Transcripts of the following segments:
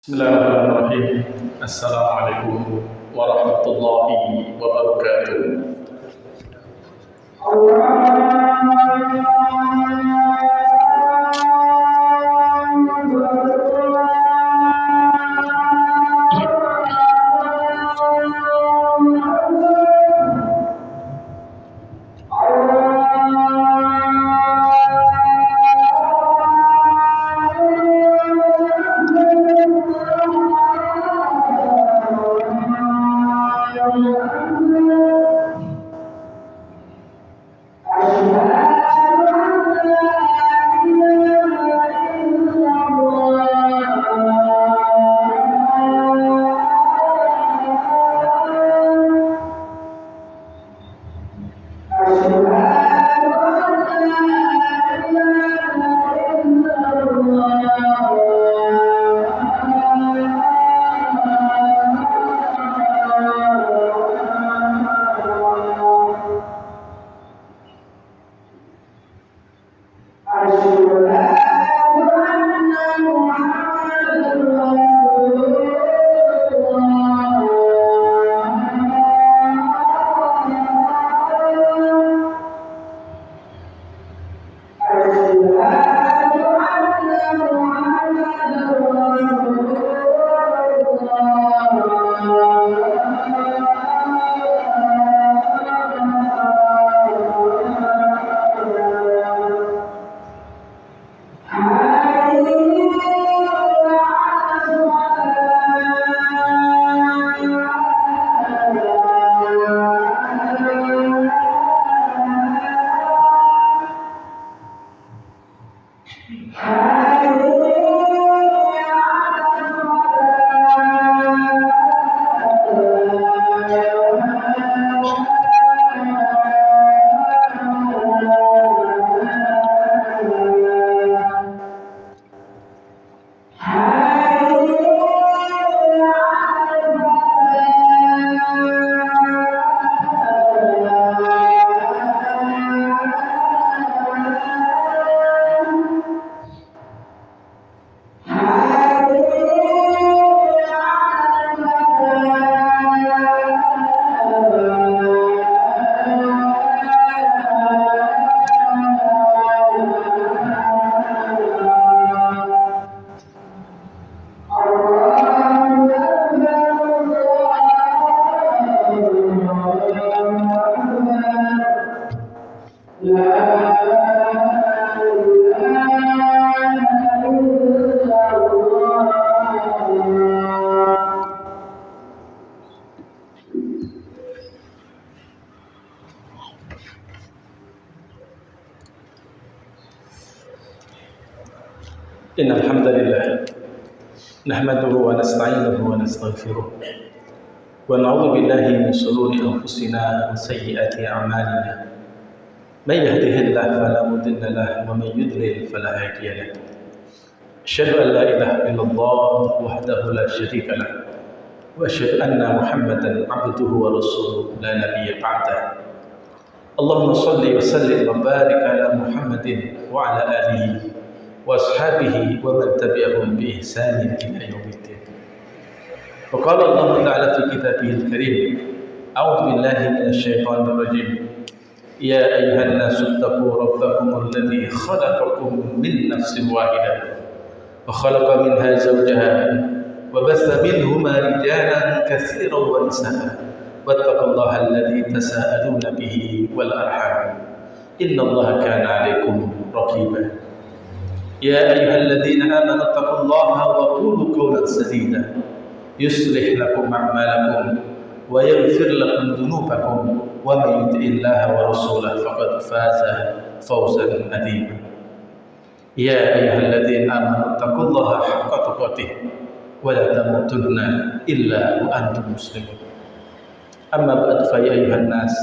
Bismillahirrahmanirrahim. Assalamualaikum warahmatullahi wabarakatuh. Innal hamdalillah nahmaduhu wa nasta'inuhu wa nastaghfiruh wa na'udzu billahi min shururi anfusina wa sayyiati a'malina. May yahdihillahu fala mudilla lahu wa may yudlil fala hadiya lahu. Asyhadu an la ilaha illallah wahdahu la syarika lahu wa asyhadu anna Muhammadan 'abduhu wa rasuluhu la nabiyya ba'dahu. Allahumma shalli wa sallim wa barik ala Muhammadin wa ala alihi وأصحابه ومن تبعهم بإحسان إلى يوم الدين. وقال الله تعالى في كتابه الكريم: أعوذ بالله من الشيطان الرجيم. يا أيها الناس اتقوا ربكم الذي خلقكم من نفس واحدة وخلق منها زوجها وبث منهما رجالا كثيرا ونساء واتقوا الله الذي تساءلون به والأرحام إن الله كان عليكم رقيبا. يا أيها الذين آمنوا اتقوا الله وقولوا قولا سديدا يصلح لكم أعمالكم ويغفر لكم ذنوبكم ومن يطع الله ورسوله فقد فاز فوزا عظيما. يا أيها الذين آمنوا اتقوا الله حق تقاته ولا تموتن إلا وأنتم مسلمون. أما بعد فيا أيها الناس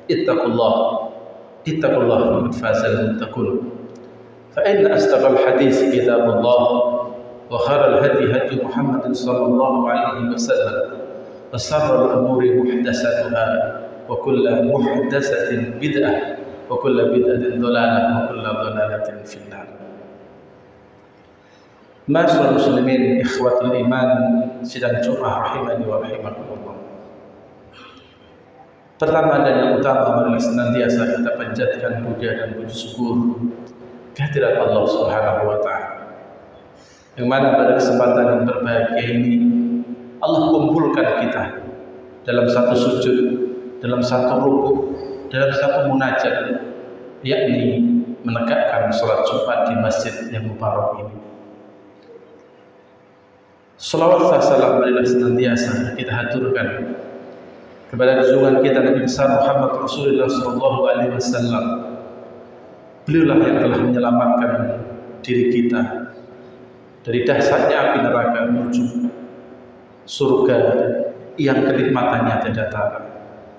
اتقوا الله فقد فاز المتقون. فإن أصدق الحديث كتاب الله وخير الهدي هدي محمد صلى الله عليه وسلم وشر الأمور محدثاتها وكل محدثة بدعة وكل بدعة ضلالة وكل ضلالة في النار. Ma'asyiral muslimin, ikhwatul iman, sidang Jumat rahimani wa rahimakumullah. Pertama dan yang utama, marilah senantiasa kita panjatkan puja dan puji syukur kehadirat Allah Subhanahu wa taala. Yang mana pada kesempatan yang berbahagia ini Allah kumpulkan kita dalam satu sujud, dalam satu rukuk, dalam satu munajat, yakni menegakkan salat Jumat di masjid yang mubarak ini. Salawat dan salam marilah senantiasa kita haturkan kepada junjungan kita Nabi besar Muhammad Rasulullah SAW. Beliaulah yang telah menyelamatkan diri kita dari dahsyatnya api neraka menuju surga yang kenikmatannya tiada tara.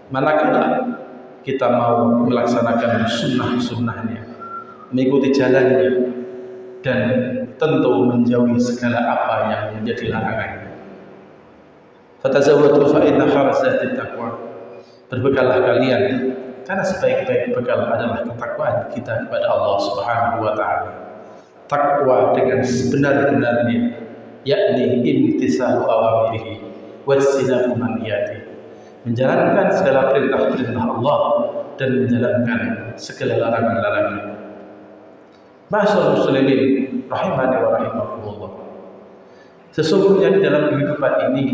Manakala kita mau melaksanakan sunnah-sunnahnya, mengikuti jalannya, dan tentu menjauhi segala apa yang menjadi larangannya. Fatazawwadu fa inna khairaz taqwa. Berbekallah kalian karena sebaik-baik bekal adalah ketakwaan kita kepada Allah Subhanahu wa taala. Takwa dengan sebenar-benarnya, yakni imtisalu awamirihi wajtinabu manhiyatihi. Menjalankan segala perintah-perintah Allah dan menjalankan segala larangan-larangan. Ma'asyiral muslimin rahimani wa rahimakumullah. Sesungguhnya di dalam kehidupan ini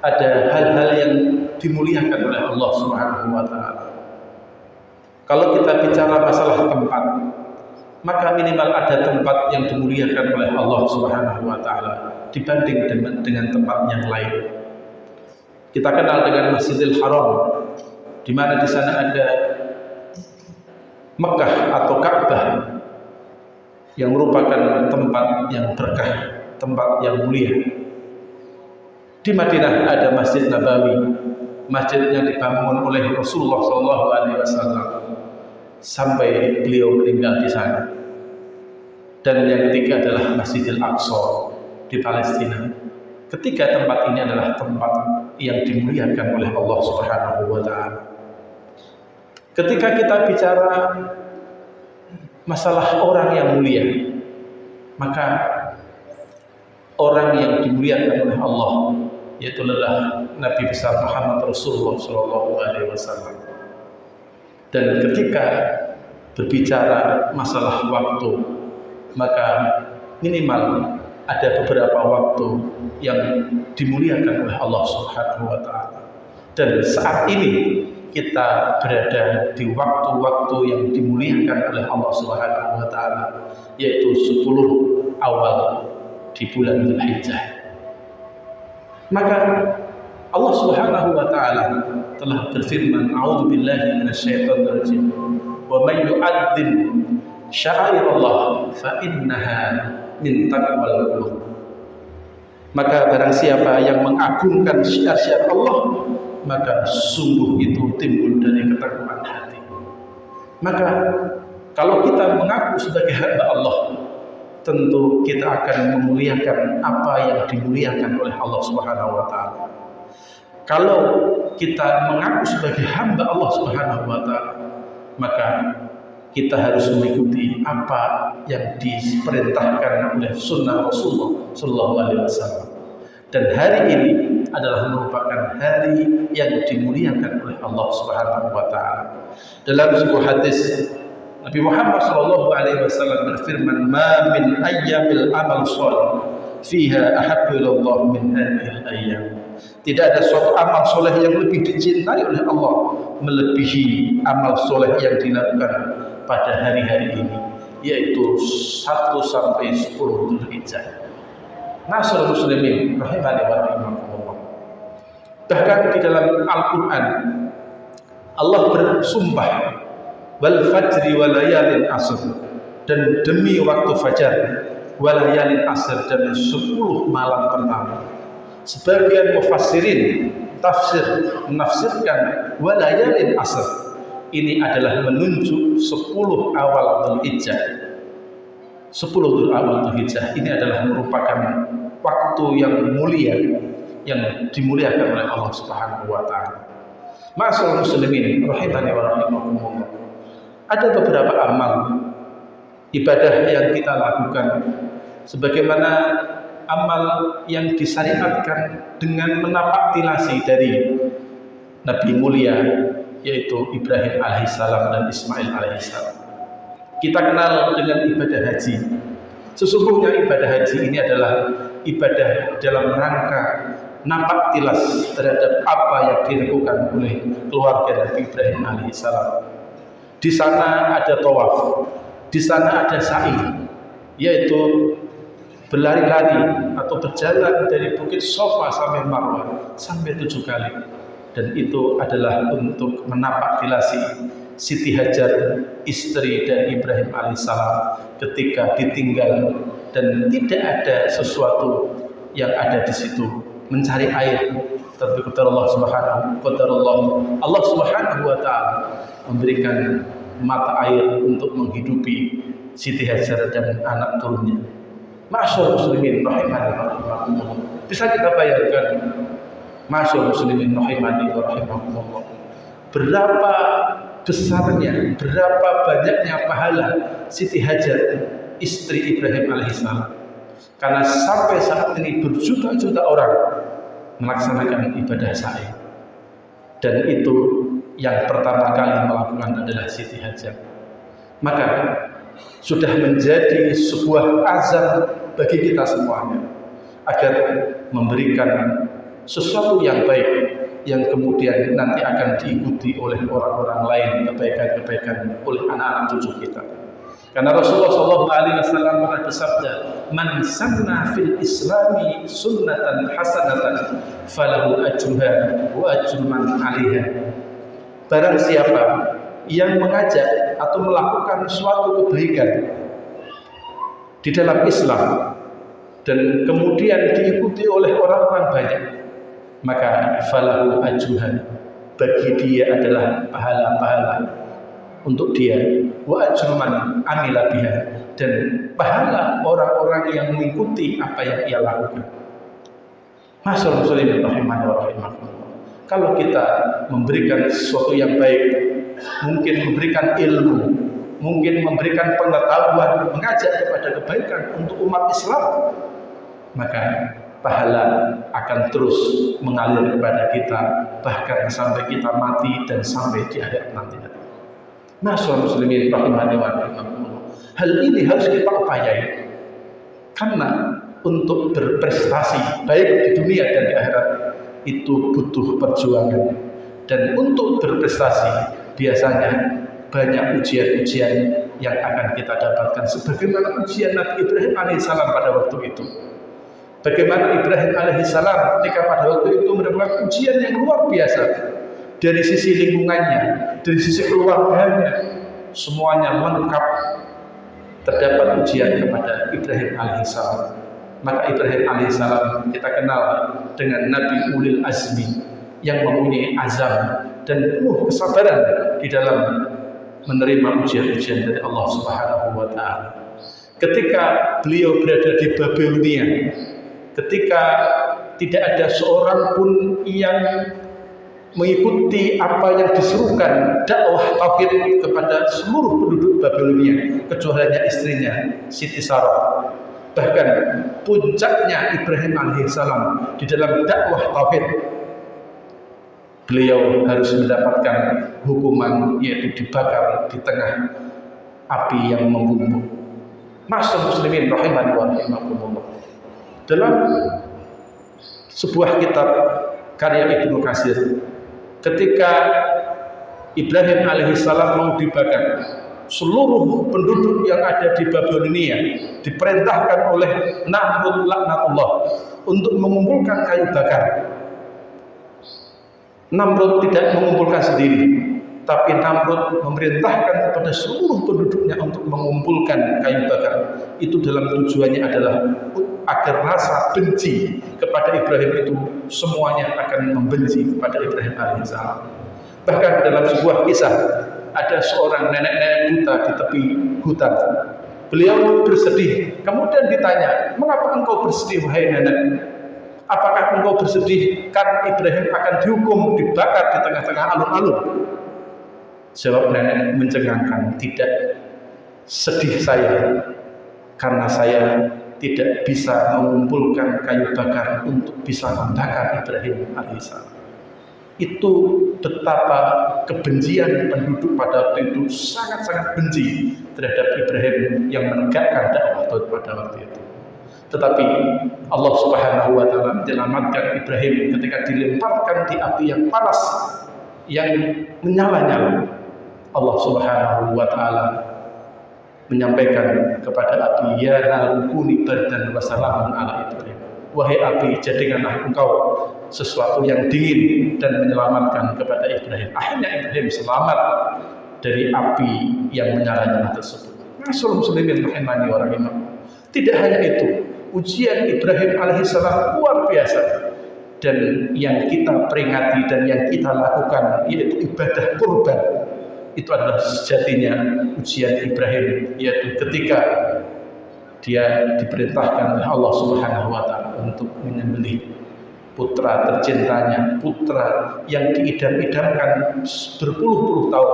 ada hal-hal yang dimuliakan oleh Allah Subhanahu wa taala. Kalau kita bicara masalah tempat, maka minimal ada tempat yang dimuliakan oleh Allah Subhanahu wa taala dibanding dengan tempat yang lain. Kita kenal dengan Masjidil Haram, di mana di sana ada Mekah atau Ka'bah yang merupakan tempat yang berkah, tempat yang mulia. Di Madinah ada Masjid Nabawi, masjid yang dibangun oleh Rasulullah SAW sampai beliau meninggal di sana. Dan yang ketiga adalah Masjidil Aqsa di Palestina. Ketiga tempat ini adalah tempat yang dimuliakan oleh Allah Subhanahu wa taala. Ketika kita bicara masalah orang yang mulia, maka orang yang dimuliakan oleh Allah yaitu adalah Nabi besar Muhammad Rasulullah SAW. Dan ketika berbicara masalah waktu, maka minimal ada beberapa waktu yang dimuliakan oleh Allah Subhanahu wa taala. Dan saat ini kita berada di waktu-waktu yang dimuliakan oleh Allah Subhanahu wa taala, yaitu 10 awal di bulan Dzulhijjah. Maka Allah Subhanahu wa taala telah berfirman, "A'udzubillahi minasyaitonir rajim. Wa may yu'adzim sya'airallah fa innaha min taqwal qulub." Maka barang siapa yang mengagungkan syiar-syiar Allah, maka sungguh itu timbul dari ketakwaan hati. Maka kalau kita mengaku sebagai hamba Allah, tentu kita akan memuliakan apa yang dimuliakan oleh Allah Subhanahu wa taala. Kalau kita mengaku sebagai hamba Allah Subhanahu wa taala, maka kita harus mengikuti apa yang diperintahkan oleh sunnah Rasulullah SAW. Dan hari ini adalah merupakan hari yang dimuliakan oleh Allah Subhanahu wa taala. Dalam sebuah hadis Nabi Muhammad SAW berfirman, "Ma min ayyamil amal shalih fiha ahabbu ila Allah min hadhil ayyam." Tidak ada suatu amal soleh yang lebih dicintai oleh Allah melebihi amal soleh yang dilakukan pada hari-hari ini, yaitu 1 sampai 10 Dzulhijjah. Ma'asyiral muslimin rahimani wa rahimakumullah. Bahkan di dalam Al-Qur'an Allah bersumpah, wal fajri wa layalin asr, dan demi waktu fajar, wa layalin asr, dan 10 malam pertama. Sebagian mufassirin tafsir menafsirkan wa layalin asr ini adalah menunjuk 10 awal Dzulhijjah. 10 awal Dzulhijjah ini adalah merupakan waktu yang mulia yang dimuliakan oleh Allah Subhanahu wa taala. Ma'asyiral muslimin rahimani wa rahimakumullah. Ada beberapa amal ibadah yang kita lakukan sebagaimana amal yang disyariatkan dengan menapak tilasi dari Nabi mulia, yaitu Ibrahim alaihissalam dan Ismail alaihissalam. Kita kenal dengan ibadah haji. Sesungguhnya ibadah haji ini adalah ibadah dalam rangka napak tilas terhadap apa yang dilakukan oleh keluarga Nabi Ibrahim alaihissalam. Di sana ada tawaf, di sana ada sa'i, yaitu berlari-lari atau berjalan dari Bukit Sofa sampai Marwah sampai 7 kali. Dan itu adalah untuk menapak tilasi Siti Hajar, istri dari Ibrahim alaihissalam, ketika ditinggal dan tidak ada sesuatu yang ada di situ, mencari air. Tapi Allah Subhanahu wa taala memberikan mata air untuk menghidupi Siti Hajar dan anak turunnya. Ma'asyur muslimin rahimani wa rahimakumullah. Bisa kita bayangkan, ma'asyur muslimin rahimani wa rahimakumullah, berapa besarnya, berapa banyaknya pahala Siti Hajar, istri Ibrahim alaihissalam. Karena sampai saat ini berjuta-juta orang melaksanakan ibadah sa'i. Dan itu yang pertama kali melakukan adalah Siti Hajar. Maka sudah menjadi sebuah azam bagi kita semuanya agar memberikan sesuatu yang baik yang kemudian nanti akan diikuti oleh orang-orang lain, kebaikan-kebaikan oleh anak-anak cucu kita. Karena Rasulullah SAW pernah bersabda, "Man sanna fil Islami sunnatan hasanatan, falahu ajruha wa ajru man 'alaiha." Barang siapa yang mengajak atau melakukan suatu kebaikan di dalam Islam dan kemudian diikuti oleh orang-orang banyak, maka falahu ajruha, bagi dia adalah pahala-pahala untuk dia, wa ajru man amila biha, dan pahala orang-orang yang mengikuti apa yang ia lakukan. Masyaallah muslimin rahimani wa rahimakumullah. Kalau kita memberikan sesuatu yang baik, mungkin memberikan ilmu, mungkin memberikan pengetahuan, mengajak kepada kebaikan untuk umat Islam, maka pahala akan terus mengalir kepada kita, bahkan sampai kita mati dan sampai di akhirat nanti. Masyaallah muslimin rahimani wa rahimakumullah. Hal ini harus kita upayai, karena untuk berprestasi baik di dunia dan di akhirat itu butuh perjuangan. Dan untuk berprestasi biasanya banyak ujian-ujian yang akan kita dapatkan, sebagaimana ujian Nabi Ibrahim alaihissalam pada waktu itu. Bagaimana Ibrahim alaihissalam ketika pada waktu itu mendapatkan ujian yang luar biasa dari sisi lingkungannya, dari sisi keluarganya, semuanya lengkap. Terdapat ujian kepada Ibrahim alaihissalam. Maka Ibrahim alaihissalam kita kenal dengan Nabi Ulil Azmi yang mempunyai azam dan penuh kesabaran di dalam menerima ujian-ujian dari Allah Subhanahu wa taala. Ketika beliau berada di Babilonia, ketika tidak ada seorang pun yang mengikuti apa yang diserukan dakwah tauhid kepada seluruh penduduk Babilonia kecuali hanya istrinya Siti Sarah. Bahkan puncaknya Ibrahim alaihissalam di dalam dakwah tauhid, beliau harus mendapatkan hukuman, yaitu dibakar di tengah api yang membumbung. Masyaallah muslimin rahimani wa rahimakumullah. Dalam sebuah kitab karya Ibnu Katsir, ketika Ibrahim alaihissalam mau dibakar, seluruh penduduk yang ada di Babilonia diperintahkan oleh Namrud laknatullah untuk mengumpulkan kayu bakar. Namrud tidak mengumpulkan sendiri, tapi Namrud memerintahkan kepada seluruh penduduknya untuk mengumpulkan kayu bakar. Itu dalam tujuannya adalah agar rasa benci kepada Ibrahim itu semuanya akan membenci kepada Ibrahim alaihissalam. Bahkan dalam sebuah kisah, ada seorang nenek-nenek buta di tepi hutan. Beliau bersedih. Kemudian ditanya, "Mengapa engkau bersedih, wahai nenek? Apakah engkau bersedih karena Ibrahim akan dihukum, dibakar di tengah-tengah alun-alun?" Jawab nenek mencengangkan, "Tidak, sedih saya karena saya tidak bisa mengumpulkan kayu bakar untuk bisa membakar Ibrahim alaihissalam. Itu betapa kebencian penduduk pada waktu itu, sangat-sangat benci terhadap Ibrahim yang menegakkan dakwah pada waktu itu. Tetapi Allah Subhanahu wa taala menyelamatkan Ibrahim ketika dilemparkan di api yang panas yang menyala-nyala. Allah Subhanahu wa taala menyampaikan kepada api, ya narukuni bardan wa salamun ala Ibrahim. Wahai api, jadikanlah engkau sesuatu yang dingin dan menyelamatkan kepada Ibrahim. Akhirnya Ibrahim selamat dari api yang menyala-nyala tersebut. Masyaallah muslimin rahimani wa rahimakumullah. Tidak hanya itu, ujian Ibrahim alaihissalam luar biasa. Dan yang kita peringati dan yang kita lakukan yaitu ibadah kurban. Itu adalah sejatinya ujian Ibrahim, yaitu ketika dia diperintahkan oleh Allah Subhanahu wa taala untuk menyembelih putra tercintanya, putra yang diidam-idamkan berpuluh-puluh tahun.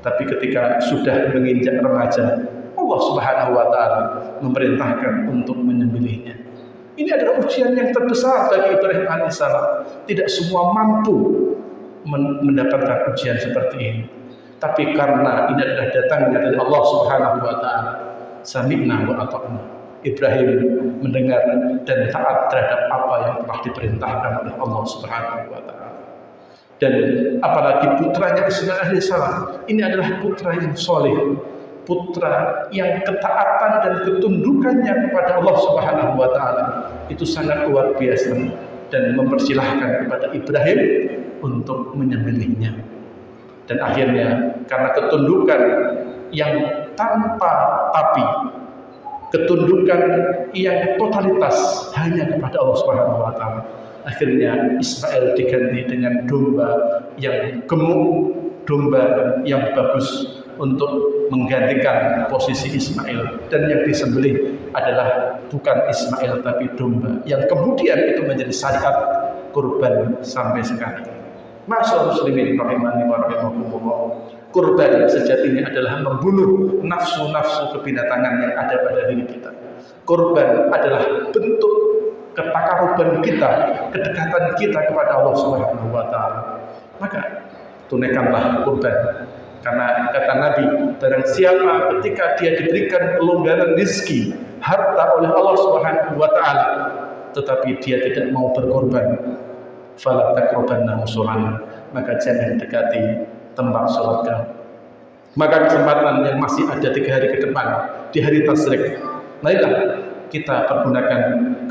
Tapi ketika sudah menginjak remaja, Allah Subhanahu wa taala memerintahkan untuk menyembelihnya. Ini adalah ujian yang terbesar bagi Ibrahim alaihissalam. Tidak semua mampu mendapatkan ujian seperti ini. Tapi karena ini adalah datangnya dari Allah Subhanahu wa taala, sami'na wa ata'na. Ibrahim mendengar dan taat terhadap apa yang telah diperintahkan oleh Allah Subhanahu wa taala. Dan apalagi putranya Ismail alaihissalam, ini adalah putra yang soleh, putra yang ketaatan dan ketundukannya kepada Allah Subhanahu wa taala itu sangat luar biasa, dan mempersilahkan kepada Ibrahim untuk menyembelihnya. Dan akhirnya karena ketundukan yang tanpa tapi, ketundukan yang totalitas hanya kepada Allah Subhanahu wa taala, akhirnya Ismail diganti dengan domba yang gemuk, domba yang bagus untuk menggantikan posisi Ismail. Dan yang disembelih adalah bukan Ismail tapi domba, yang kemudian itu menjadi syariat kurban sampai sekarang. Masyaallah muslimin rahimani wa rahimakumullah. Kurban sejatinya adalah membunuh nafsu-nafsu kebinatangan yang ada pada diri kita. Kurban adalah bentuk ketakaruban kita, kedekatan kita kepada Allah Subhanahu wa taala. Maka tunaikanlah kurban. Karena kata Nabi, barang siapa ketika dia diberikan kelonggaran rezeki, harta oleh Allah Subhanahu wa taala, tetapi dia tidak mau berkorban, fala taqrabanna musolan, maka jangan dekati tempat sholat kamu. Maka kesempatan yang masih ada 3 hari ke depan, di hari tasyrik, marilah kita pergunakan.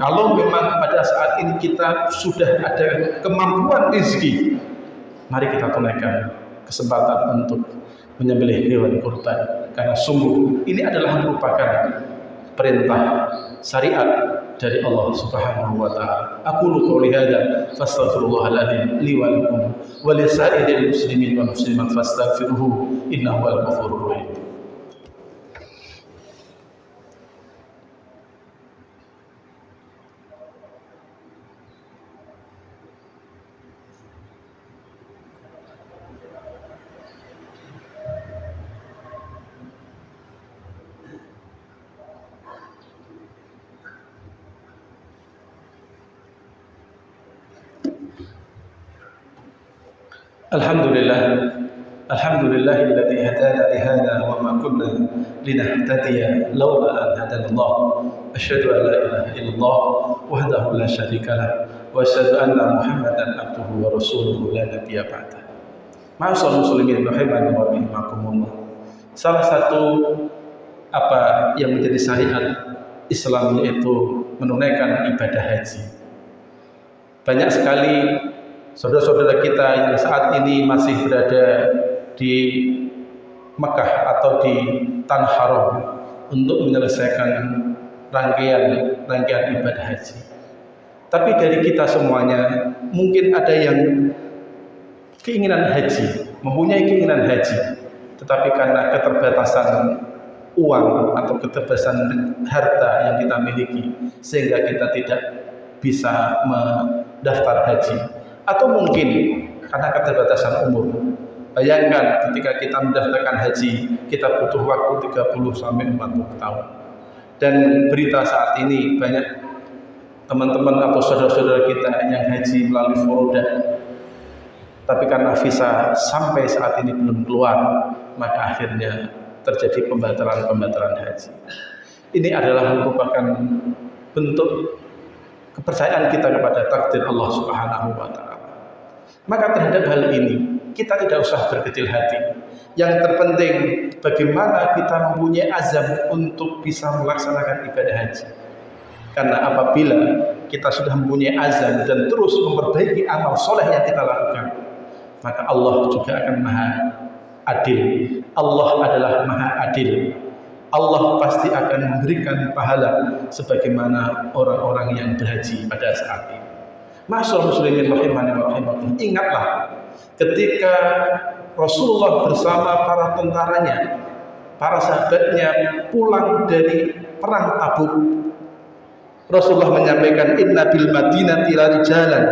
Kalau memang pada saat ini kita sudah ada kemampuan rezeki, mari kita tunaikan kesempatan untuk menyembelih hewan kurban. Karena sungguh ini adalah merupakan perintah syariat dari Allah Subhanahu wa taala. Aqulu qouli hadza fastaghfirullahal adzim li wa lakum wa li sa'iril muslimin wal muslimat fastaghfiruhu innahu wal ghafurur rahim. Alhamdulillahilladzi hadana li hadza wa ma kunna linahtadiya laula an hadana Allah. Asyhadu an la ilaha illallah wahdahu la syarika lah wa asyhadu anna Muhammadan abduhu wa rasuluhu la nabiyya ba'da. Ma'asyiral muslimin rahimani wa rahimakumullah. Salah satu apa yang menjadi syariat Islam yaitu menunaikan ibadah haji. Banyak sekali saudara-saudara kita yang saat ini masih berada di Mekah atau di Tanah Haram untuk menyelesaikan rangkaian ibadah haji. Tapi dari kita semuanya mungkin ada yang keinginan haji, mempunyai keinginan haji, tetapi karena keterbatasan uang atau keterbatasan harta yang kita miliki sehingga kita tidak bisa mendaftar haji. Atau mungkin karena keterbatasan umur. Bayangkan ketika kita mendaftarkan haji, kita butuh waktu 30 sampai 40 tahun. Dan berita saat ini banyak teman-teman atau saudara-saudara kita yang haji melalui forodha, tapi karena visa sampai saat ini belum keluar, maka akhirnya terjadi pembatalan haji. Ini adalah merupakan bentuk kepercayaan kita kepada takdir Allah Subhanahu wa Ta'ala. Maka terhadap hal ini kita tidak usah berkecil hati. Yang terpenting bagaimana kita mempunyai azam untuk bisa melaksanakan ibadah haji. Karena apabila kita sudah mempunyai azam dan terus memperbaiki amal soleh yang kita lakukan, maka Allah juga akan maha adil. Allah adalah maha adil. Allah pasti akan memberikan pahala sebagaimana orang-orang yang berhaji pada saat ini. Ma'asyiral muslimin rahimani wa rahimakumullah, ingatlah ketika Rasulullah bersama para tentaranya, para sahabatnya pulang dari perang Tabuk, Rasulullah menyampaikan, inna bil madinati la rijalan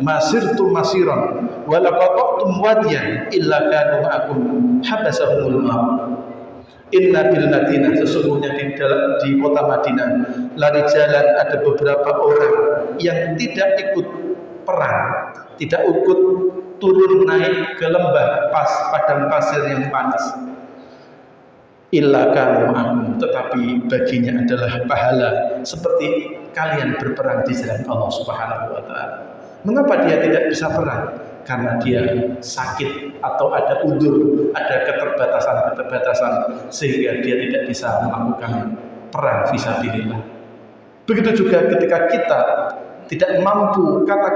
masirtum masiran wa laqatum wadiyan illa kanu ma'akum habasahumul maut. Inna bil Madinah, sesungguhnya di kota Madinah, lari jalan ada beberapa orang yang tidak ikut perang, tidak ikut turun naik ke lembah padang pasir yang panas. Illa kanu ma'akum, tetapi baginya adalah pahala seperti kalian berperang di jalan Allah Subhanahu wa Ta'ala. Mengapa dia tidak bisa perang? Karena dia sakit atau ada udzur, ada keterbatasan sehingga dia tidak bisa melakukan perang fisabilillah. Begitu juga ketika kita tidak mampu karena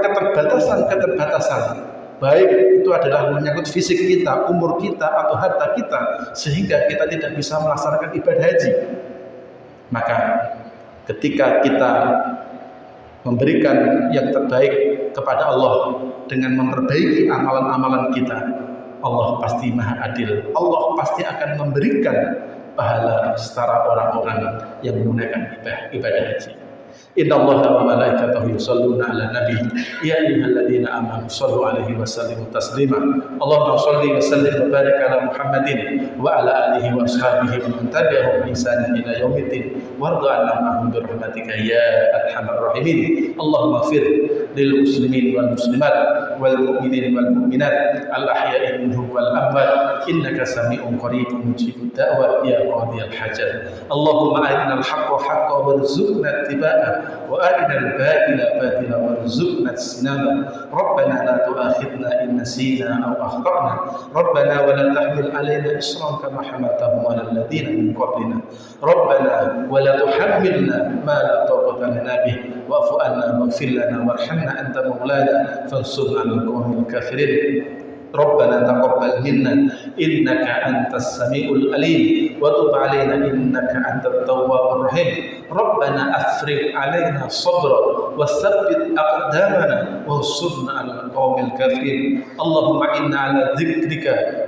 keterbatasan, baik itu adalah menyangkut fisik kita, umur kita atau harta kita, sehingga kita tidak bisa melaksanakan ibadah haji. Maka ketika kita memberikan yang terbaik kepada Allah dengan memperbaiki amalan-amalan kita, Allah pasti maha adil. Allah pasti akan memberikan pahala setara orang-orang yang menggunakan ibadah haji. Innallaha wa malaikatahu yusholluna 'alan nabi ya ayyuhalladzina amanu shallu 'alaihi wa sallimu taslima. Allahumma shalli wa sallim wa barik 'ala Muhammadin wa 'ala alihi wa ashabihi wa man tabi'ahum bi ihsan ila yaumiddin warḍa 'anna ma'hum bi rahmatika ya arhamar rahimin. Allahumma ighfir lil muslimin wal muslimat wal mu'minin wal mu'minat al ahya'i minhum wal amwat innaka sami'un qaribun mujibud da'wat ya qadiyal hajat. Allahumma arinal haqqa haqqan warzuqna ittiba'ah wa arinal batila batila warzuqna ijtinabah. Rabbana la tu'akhidna in nasina aw akhtana. Rabbana wa la tahmil 'alaina isran kama hamaltahu 'alal ladzina min qablina. Rabbana wa la tuhammilna ma la taqata lana bih wa'fu 'anna waghfir lana warhamna anta maulana fansurna 'alal qawmil kafirin. ربنا تقبل منا إنك أنت السميع العليم وتب علينا إنك أنت التواب الرحيم. ربنا أفرغ علينا صبرا وثبت أقدامنا وانصرنا على القوم الكافرين. اللهم إنا على ذكرك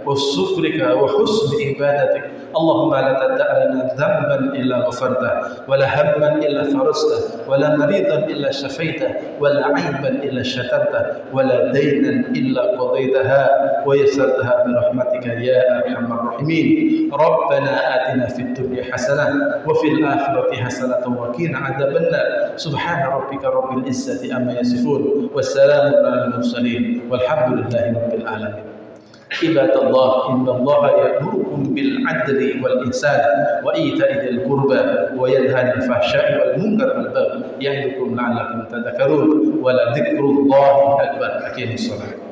وشكرك وحسن عبادتك. اللهم لا تدع لنا ذنبا إلا غفرته ولا هما إلا فرجته ولا مريضا إلا شفيته ولا عيبا إلا شترته ولا دينا إلا قضيتها ويسرتها برحمتك يا أرحم الراحمين. ربنا آتنا في الدنيا حسنة وفي الآخرة حسنة وقنا عذاب النار. سبحان ربك رب العزة عما يصفون والسلام على المرسلين والحمد لله رب العالمين. عباد الله إن الله يأمركم بالعدل والإحسان وإيتاء ذي القربى وينهى عن الفحشاء والمنكر والبغي يعظكم لعلكم تذكرون ولذكر الله أكبر. أقيموا الصلاة.